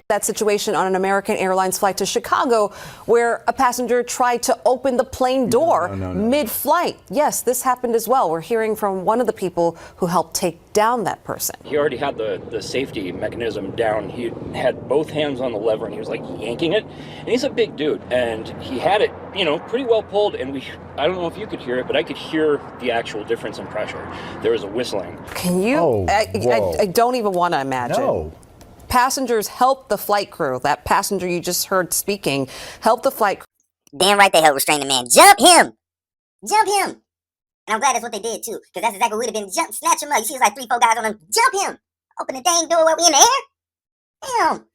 That situation on an American Airlines flight to Chicago where a passenger tried to open the plane door mid-flight. Yes, this happened as well. We're hearing from one of the people who helped take down that person. He already had the safety mechanism down. He had both hands on the lever and he was like yanking it. And he's a big dude and he had it, pretty well pulled. And I don't know if you could hear it, but I could hear the actual difference in pressure. There was a whistling. Can you? I don't even want to imagine. No. Passengers helped the flight crew. That passenger you just heard speaking helped the flight crew. Damn right they helped restrain the man. Jump him! Jump him! And I'm glad that's what they did too, because that's exactly what would have been. Jump, snatch him up. You see, it's like 3-4 guys on him. Jump him! Open the dang door while we in the air. Damn.